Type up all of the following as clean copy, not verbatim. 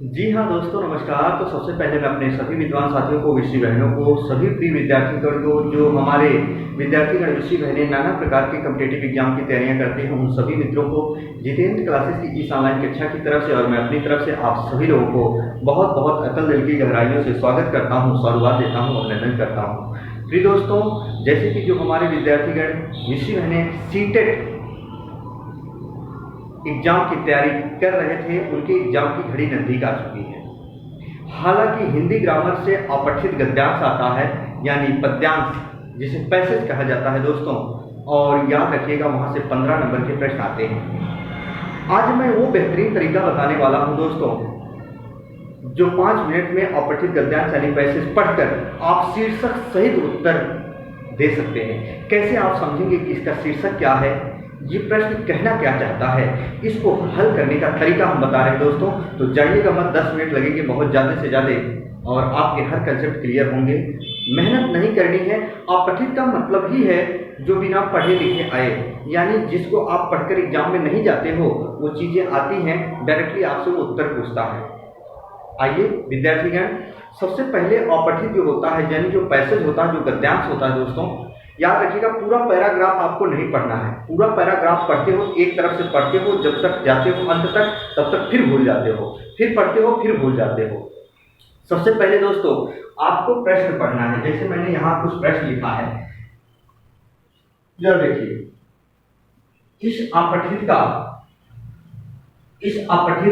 जी हाँ दोस्तों, नमस्कार। तो सबसे पहले मैं अपने सभी विद्वान साथियों को, विषी बहनों को, सभी प्रिय विद्यार्थीगण को, जो हमारे विद्यार्थीगण विषी बहनें नाना प्रकार के कॉम्पिटिटिव एग्जाम की तैयारियां करते हैं, उन सभी मित्रों को जितेंद्र क्लासेस की इस ऑनलाइन कक्षा की तरफ से और मैं अपनी तरफ से आप सभी लोगों को बहुत बहुत अतल दिल की गहराइयों से स्वागत करता हूँ, साधुवाद देता हूँ, अभिनंदन करता हूँ। प्रिय दोस्तों, जैसे कि जो हमारे विद्यार्थीगण विषी बहनें सीटेट एग्जाम की तैयारी कर रहे थे, उनके एग्जाम की घड़ी नजदीक आ चुकी है। हालांकि हिंदी ग्रामर से अपठित गद्यांश आता है, यानी पद्यांश, जिसे पैसेज कहा जाता है दोस्तों, और याद रखिएगा वहां से 15 नंबर के प्रश्न आते हैं। आज मैं वो बेहतरीन तरीका बताने वाला हूं दोस्तों, जो 5 मिनट में अपठित गद्यांश यानी पैसेज पढ़कर आप शीर्षक सहित उत्तर दे सकते हैं। कैसे आप समझेंगे कि इसका शीर्षक क्या है, ये प्रश्न कहना क्या चाहता है, इसको हल करने का तरीका हम बता रहे हैं दोस्तों। तो जाइएगा मत, 10 मिनट लगेंगे बहुत ज़्यादा से ज़्यादा, और आपके हर कंसेप्ट क्लियर होंगे। मेहनत नहीं करनी है। अपठित का मतलब ही है जो बिना पढ़े लिखे आए, यानी जिसको आप पढ़कर एग्जाम में नहीं जाते हो, वो चीज़ें आती हैं, डायरेक्टली आपसे वो उत्तर पूछता है। आइए विद्यार्थीगण, सबसे पहले अपठित जो होता है, यानी जो पैसेज होता है, जो गद्यांश होता है दोस्तों, याद रखिएगा पूरा पैराग्राफ आपको नहीं पढ़ना है। पूरा पैराग्राफ पढ़ते हो, एक तरफ से पढ़ते हो, जब तक जाते हो अंत तक, तब तक फिर भूल जाते हो, फिर पढ़ते हो, फिर भूल जाते हो। सबसे पहले दोस्तों आपको प्रश्न पढ़ना है। जैसे मैंने यहाँ कुछ प्रश्न लिखा है, जरा देखिए। इस अपठित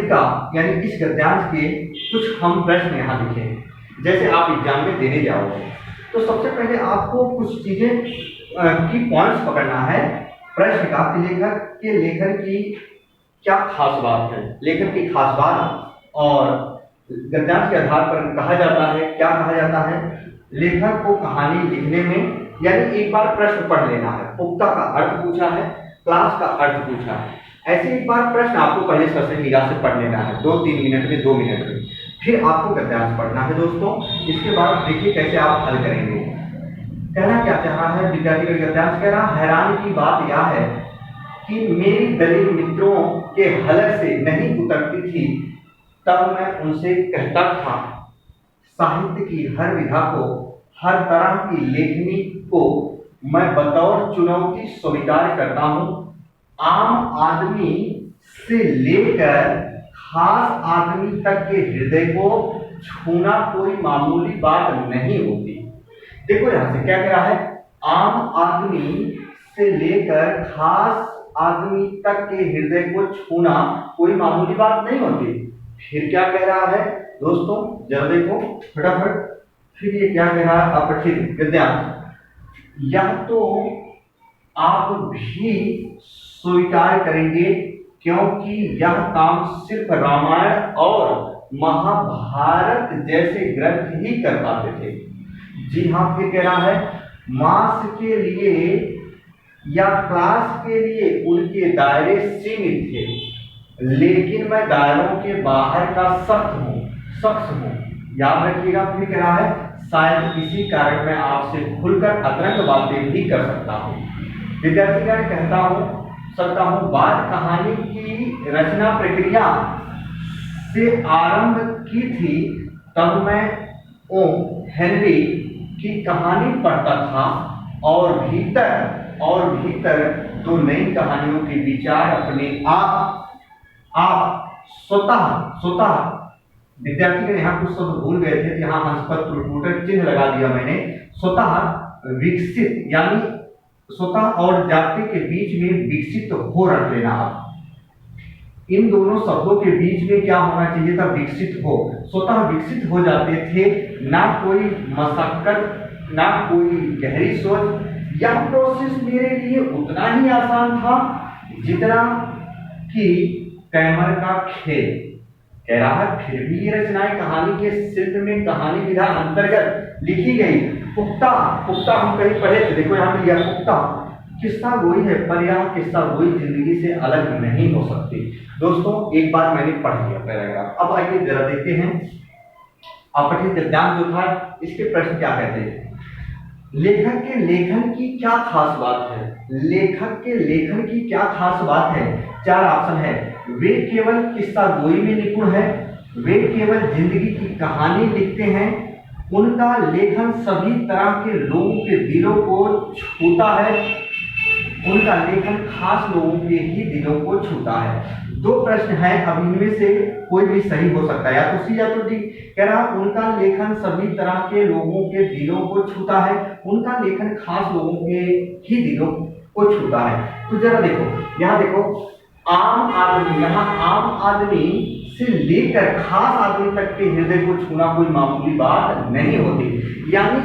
का यानी इस गद्यांश के कुछ हम प्रश्न यहाँ लिखे हैं, जैसे आप एग्जाम में देने जाओगे। तो सबसे पहले आपको कुछ चीजें की पॉइंट्स पकड़ना है प्रश्न का, कि लेखन की क्या खास बात है, लेखन की खास बात, और गद्यांश के आधार पर कहा जाता है, क्या कहा जाता है, लेखक को कहानी लिखने में, यानी एक बार प्रश्न पढ़ लेना है। पुख्ता का अर्थ पूछा है, क्लास का अर्थ पूछा है, ऐसे एक बार प्रश्न आपको पहले सबसे निगाह से पढ़ लेना है, 2-3 मिनट में, 2 मिनट में। फिर आपको गद्यांश पढ़ना है दोस्तों। इसके बाद देखिए कैसे आप हल करेंगे। कहना क्या चाह रहा है विद्यार्थी का गद्यांश, कह रहा हैरान की बात यह है कि मेरी दलित मित्रों के हलक से नहीं उतरती थी, तब मैं उनसे कहता था, साहित्य की हर विधा को, हर तरह की लेखनी को मैं बतौर चुनौती स्वीकार करता हूँ। आम आदमी से लेकर खास आदमी तक के हृदय को छूना कोई मामूली बात नहीं होती। देखो यहां से क्या कह रहा है, आम आदमी से लेकर खास आदमी तक के हृदय को छूना कोई मामूली बात नहीं होती। फिर क्या कह रहा है दोस्तों, जरा देखो फटाफट। फिर ये क्या कह रहा है, अपठित गद्यांश, यह तो आप भी स्वीकार करेंगे, क्योंकि यह काम सिर्फ रामायण और महाभारत जैसे ग्रंथ ही कर पाते थे। जी हाँ, फिर कह रहा है, मास के लिए या क्लास के लिए उनके दायरे सीमित थे, लेकिन मैं दायरों के बाहर का शख्स हूँ। याद रखिएगा। फिर कह रहा है, शायद इसी कारण मैं आपसे खुलकर अतरंग बातें भी कर सकता हूँ। विद्यार्थीगण, सकता हूँ बात कहानी की रचना प्रक्रिया से आरंभ की थी, तब मैं ओ हेनरी की कहानी पढ़ता था, और भीतर 2 नई कहानियों के विचार अपने आप स्वतः विद्यार्थी यहाँ कुछ शब्द भूल गए थे, यहाँ हंस पर त्रुटि चिन्ह लगा दिया मैंने। स्वतः विकसित, यानी स्वतः और जाति के बीच में विकसित हो रख लेना। आप इन दोनों शब्दों के बीच में क्या होना चाहिए था, विकसित हो। स्वतः विकसित हो जाते थे, ना कोई मशक्कत, ना कोई गहरी सोच। यह प्रोसेस मेरे लिए उतना ही आसान था जितना कि कैमर का खेल। कह रहा है, फिर भी ये रचनाएं कहानी के शिल्प में कहानी विधा अंतर्गत लिखी गई। पुख्ता हम कहीं पढ़े थे, देखो यहाँ पे लिया, पुख्ता किस्सा गोई है, पर यह किस्सा गोई जिंदगी से अलग नहीं हो सकती। दोस्तों एक बार मैंने पढ़ लिया पैराग्राफ, अब आइए जरा देखते हैं अपठित गद्यांश जो था, इसके प्रश्न क्या कहते हैं। लेखक के लेखन की क्या खास बात है, लेखक के लेखन की क्या खास बात है। 4 ऑप्शन है। वे केवल किस्सा गोई में निपुण है, वे केवल जिंदगी की कहानी लिखते हैं। उनका लेखन सभी तरह के लोगों के दिलों को छूता है। उनका लेखन खास लोगों के ही दिलों को छूता है। दो प्रश्न हैं, अब इनमें से कोई भी सही हो सकता है, या तो सी या तो डी। कह रहा उनका लेखन सभी तरह के लोगों के दिलों को छूता है, उनका लेखन खास लोगों के ही दिलों को छूता है। तो जरा देखो, यहाँ देखो, आम आदमी, यहाँ आम आदमी से लेकर खास आदमी तक के हृदय को छूना कोई मामूली बात नहीं होती। यानी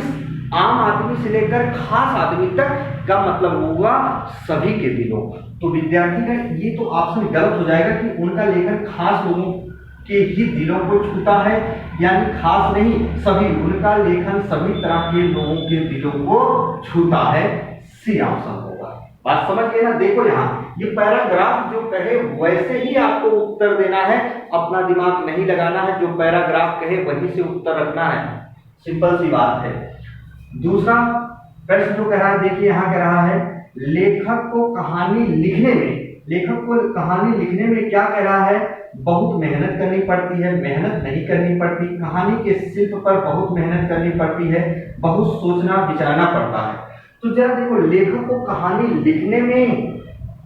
आम आदमी से लेकर खास आदमी तक का मतलब होगा सभी के दिलों। तो विद्यार्थी का ये तो ऑप्शन गलत हो जाएगा कि उनका लेखन खास लोगों के ही दिलों को छूता है, यानी खास नहीं सभी, उनका लेखन सभी तरह के लोगों के दिलों को छूता है। सी ऑप्शन होगा। बात समझ गए ना? देखो यहाँ ये पैराग्राफ जो कहे वैसे ही आपको उत्तर देना है, अपना दिमाग नहीं लगाना है, जो पैराग्राफ कहे वहीं से उत्तर रखना है, सिंपल सी बात है। दूसरा प्रश्न जो कह रहा है, देखिए यहाँ कह रहा है लेखक को कहानी लिखने में क्या कह रहा है, बहुत मेहनत करनी पड़ती है, मेहनत नहीं करनी पड़ती। कहानी के शिल्प पर बहुत मेहनत करनी पड़ती है, बहुत सोचना विचारना पड़ता है। तो जरा देखो, लेखक को कहानी लिखने में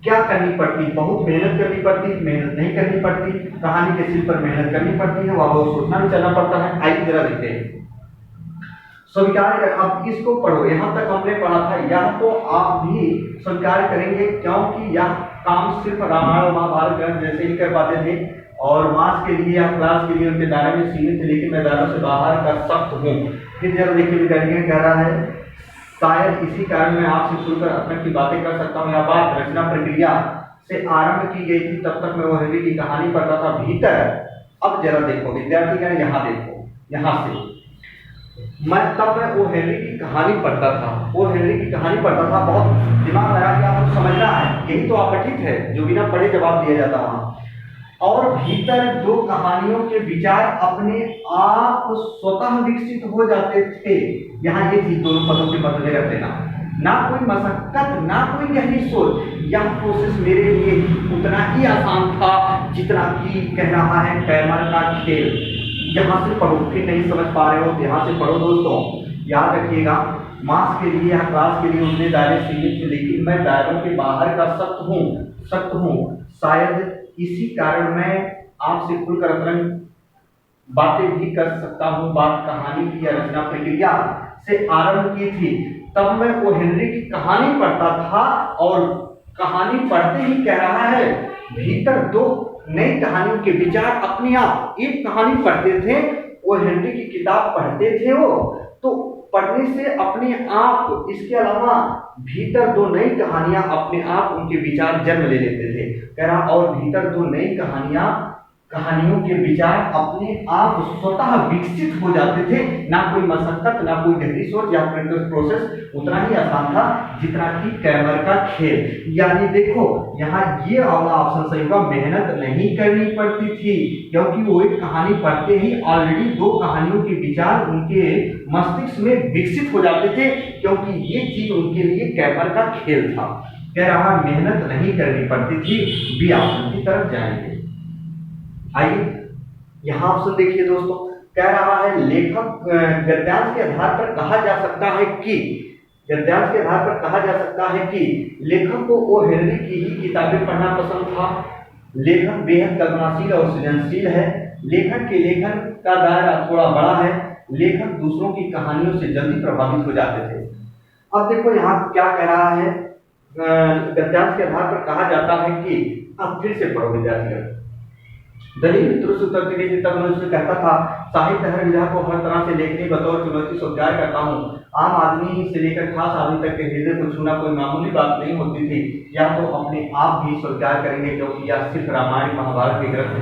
क्या करनी पड़ती, बहुत मेहनत करनी पड़ती, मेहनत नहीं करनी पड़ती, कहानी के शिल्प पर मेहनत करनी पड़ती है, वह बहुत सोचना विचारना पड़ता है। आइए जरा देखते हैं। स्वीकार कर, अब इसको पढ़ो, यहाँ तक हमने पढ़ा था, यह तो आप भी स्वीकार करेंगे क्योंकि यह काम सिर्फ रामायण और महाभारत ग्रंथ जैसे ही कर पाते थे और मास के लिए या क्लास के लिए उनके दायरे में सीमित थे, लेकिन मैं दायरों से बाहर का सख्त हूँ। फिर जरा देखिए विद्यार्थी कह रहा है शायद इसी कारण मैं आपसे खुलकर अपने की बातें कर सकता हूँ। यह बात रचना प्रक्रिया से आरंभ की गई थी, तब तक मैं वो हेनरी की कहानी पढ़ता था भीतर। अब जरा देखो विद्यार्थी कह, यहाँ देखो, यहाँ से तब मैं वो हेनरी की कहानी पढ़ता था, बहुत दिमाग लगा कि आपको समझना है, यही तो अपठित है जो बिना पढ़े जवाब दिया जाता वहां। और भीतर दो कहानियों के विचार अपने आप स्वतः विकसित हो जाते थे। यहाँ ये चीज दोनों पदों के बदले रख देना, ना कोई मशक्कत ना कोई गहरी सोच। यह प्रोसेस मेरे लिए उतना ही आसान था जितना कि कह रहा है कैमर का खेल। यहाँ से पढ़ो, फिर नहीं समझ पा रहे हो तो यहाँ से पढ़ो दोस्तों। याद रखिएगा, मास के लिए या क्लास के लिए उतने दायरे सीमित थे, लेकिन मैं दायरों के बाहर का सख्त हूँ। शायद इसी कारण मैं आपसे खुलकर अतरंग बातें भी कर सकता हूँ। बात कहानी की या रचना प्रक्रिया से आरंभ की थी, तब मैं वो हेनरी की कहानी पढ़ता था और कहानी पढ़ते ही कह रहा है भीतर दो नई कहानियों के विचार अपने आप। एक कहानी पढ़ते थे, वो हेनरी की किताब पढ़ते थे, वो तो पढ़ने से अपने आप, इसके अलावा भीतर दो नई कहानियां अपने आप उनके विचार जन्म ले लेते थे। कह रहा और भीतर दो नई कहानियों के विचार अपने आप स्वतः विकसित हो जाते थे। ना कोई मशक्कत ना कोई गहरी सोच, या प्रोसेस उतना ही आसान था जितना कि कैमर का खेल। यानी देखो यहाँ ये वाला ऑप्शन सही होगा, मेहनत नहीं करनी पड़ती थी क्योंकि वो एक कहानी पढ़ते ही ऑलरेडी दो कहानियों के विचार उनके मस्तिष्क में विकसित हो जाते थे, क्योंकि ये चीज उनके लिए कैमर का खेल था। कह रहा मेहनत नहीं करनी पड़ती थी। बी ऑप्शन की तरफ जाएंगे। आइए यहाँ ऑप्शन देखिए दोस्तों, कह रहा है लेखक गद्यांश के आधार पर कहा जा सकता है कि लेखक को ओ हेनरी की ही किताबें पढ़ना पसंद था। लेखक बेहद कल्पनाशील और सृजनशील है। लेखक के लेखन का दायरा थोड़ा बड़ा है। लेखक दूसरों की कहानियों से जल्दी प्रभावित हो जाते थे। अब देखो यहाँ क्या कह रहा है, गद्यांश के आधार पर कहा जाता है कि, अब फिर से पढ़ो विद्यार्थी। दलील मित्रों से उत्तर देने तब मैं उससे कहता था साहित्य हर विधा को हर तरह से लेखनी बतौर चुनौती स्वीकार करता हूँ। आम आदमी से लेकर खास आदमी तक के हृदय को छूना कोई मामूली बात नहीं होती थी। या तो अपने आप भी स्वीकार करेंगे क्योंकि यह सिर्फ रामायण महाभारत के ग्रंथ थे,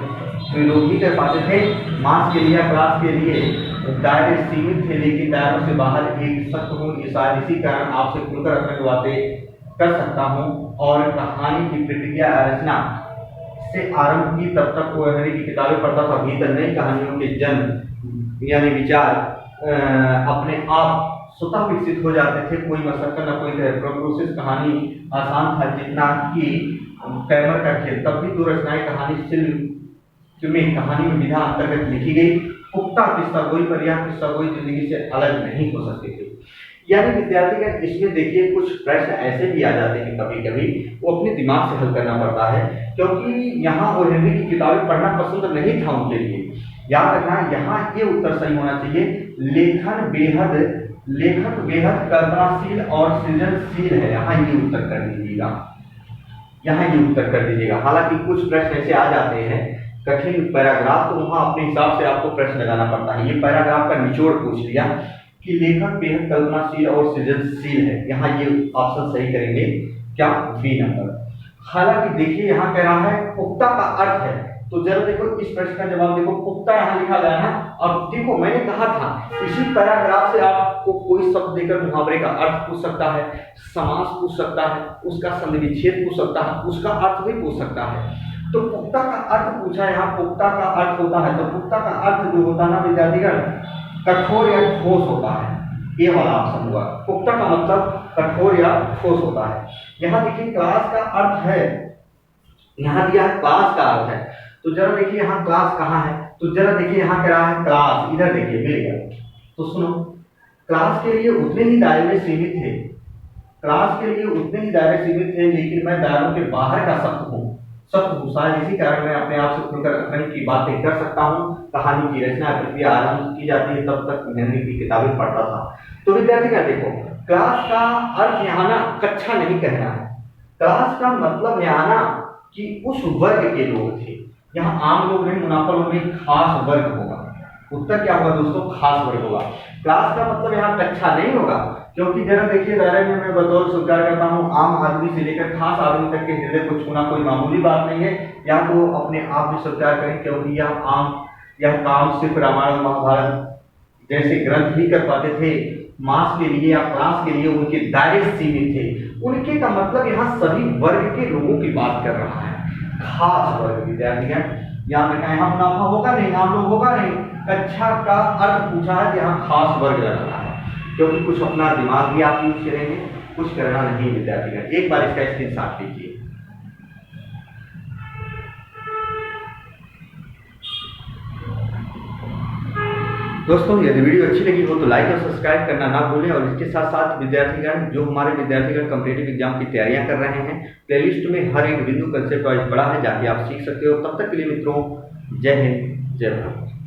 तो लोग ही कर पाते थे। मास के लिए क्लास के लिए दायरे सीमित थे, लेकिन दायरों से बाहर एक सख्त हूँ। शायद इसी कारण आपसे खुलकर अपनी बातें कर सकता हूँ। और कहानी की प्रक्रिया रचना से आरंभ की, तब तक वो हेनरी की किताबें पढ़ता था। भीतर नई कहानियों के जन्म यानी विचार अपने आप स्वतः विकसित हो जाते थे। कोई मशक्कत न कोई प्रोसेस। कहानी आसान था जितना कि कैमर का खेल। तब भी दो रचनाएं कहानी में कहानी में विधा अंतर्गत लिखी गई पुख्ता किस्सा गोई पर यह किस्सा गोई जिंदगी से अलग नहीं हो सकती थी। यानी विद्यार्थी का इसमें देखिए कुछ प्रश्न ऐसे भी आ जाते हैं कभी कभी, वो अपने दिमाग से हल करना पड़ता है, क्योंकि यहाँ ओ हेनरी की किताबें पढ़ना पसंद नहीं था उनके लिए। याद रखना यहाँ ये उत्तर सही होना चाहिए, लेखक बेहद कल्पनाशील और सृजनशील है। यहाँ ये उत्तर कर दीजिएगा, यहाँ ये उत्तर कर दीजिएगा। हालांकि कुछ प्रश्न ऐसे आ जाते हैं कठिन पैराग्राफ, तो वहाँ अपने हिसाब से आपको प्रश्न लगाना पड़ता है। ये पैराग्राफ का निचोड़ पूछ लिया कि लेखक बेहद कल्पनाशील और सृजनशील है, यहाँ ये ऑप्शन सही करेंगे क्या, बी नंबर। हालांकि देखिए यहाँ कह रहा है पुख्ता का अर्थ है, तो जरा देखो इस प्रश्न का जवाब देखो, पुख्ता यहाँ लिखा गया है। अब देखो मैंने कहा था इसी पैराग्राफ से आपको कोई शब्द देकर मुहावरे का अर्थ पूछ सकता है, समास पूछ सकता है, उसका संधि विच्छेद पूछ सकता है, उसका अर्थ भी पूछ सकता है। तो पुख्ता का अर्थ पूछा है, यहाँ पुख्ता का अर्थ होता है, तो पुख्ता का अर्थ जो होता है ना विद्यार्थीगण, कठोर या ठोस होता है, ये वाला ऑप्शन हुआ। पुख्ता का मतलब कठोर या ठोस होता है। यहाँ देखिए क्लास का अर्थ है, यहाँ दिया है क्लास का अर्थ है, तो जरा देखिए यहाँ क्लास कहाँ है, तो जरा देखिए यहाँ क्या है क्लास, इधर देखिए मिल गया। तो सुनो, क्लास के लिए उतने ही दायरे सीमित थे, क्लास के लिए उतने ही दायरे सीमित थे, लेकिन मैं दायरों के बाहर का शब्द हूँ, शब्द हूँ, शायद इसी कारण मैं अपने आप से खुलकर अखंड की बातें कर सकता हूँ। कहानी की रचना प्रक्रिया आरंभ की जाती है, तब तक हेनरी की किताबें पढ़ता था। तो विद्यार्थी का देखो क्लास का अर्थ यहाँ ना कक्षा नहीं कहना है, क्लास का मतलब यहाँ ना कि उस वर्ग के लोग थे, यहाँ आम लोग नहीं, मुनाफा लोग नहीं, खास वर्ग होगा। उत्तर क्या होगा दोस्तों, खास वर्ग होगा। क्लास का मतलब यहाँ कक्षा नहीं होगा, क्योंकि जरा देखिए दायरे में मैं बतौर स्वीकार करता हूँ, आम आदमी से लेकर खास आदमी तक के हृदय को छूना कोई मामूली बात नहीं है, या तो अपने आप में स्वीकार करें, क्योंकि यह काम सिर्फ रामायण महाभारत जैसे ग्रंथ ही कर पाते थे। मास के लिए या क्लास के लिए उनके दायरे सीमित थे। उनके का मतलब यहाँ सभी वर्ग के लोगों की बात कर रहा है, खास वर्ग। विद्यार्थीगण यहाँ रखा है, यहाँ मुनाफा होगा नहीं, आम लोग होगा नहीं, कक्षा का अर्थ पूछा है, यहाँ खास वर्ग लग रहा है, क्योंकि कुछ अपना दिमाग भी आप यूज करेंगे, कुछ करना नहीं विद्यार्थीगण। एक बार इसका स्क्रीनशॉट लीजिए। दोस्तों यदि वीडियो अच्छी लगी हो तो लाइक और सब्सक्राइब करना ना भूलें, और इसके साथ साथ विद्यार्थीगण जो हमारे विद्यार्थीगण कॉम्पिटिटिव एग्जाम की तैयारियां कर रहे हैं, प्लेलिस्ट में हर एक बिंदु कंसेप्ट वाइज पढ़ा है, जाके आप सीख सकते हो। तब तक के लिए मित्रों, जय हिंद, जय भारत।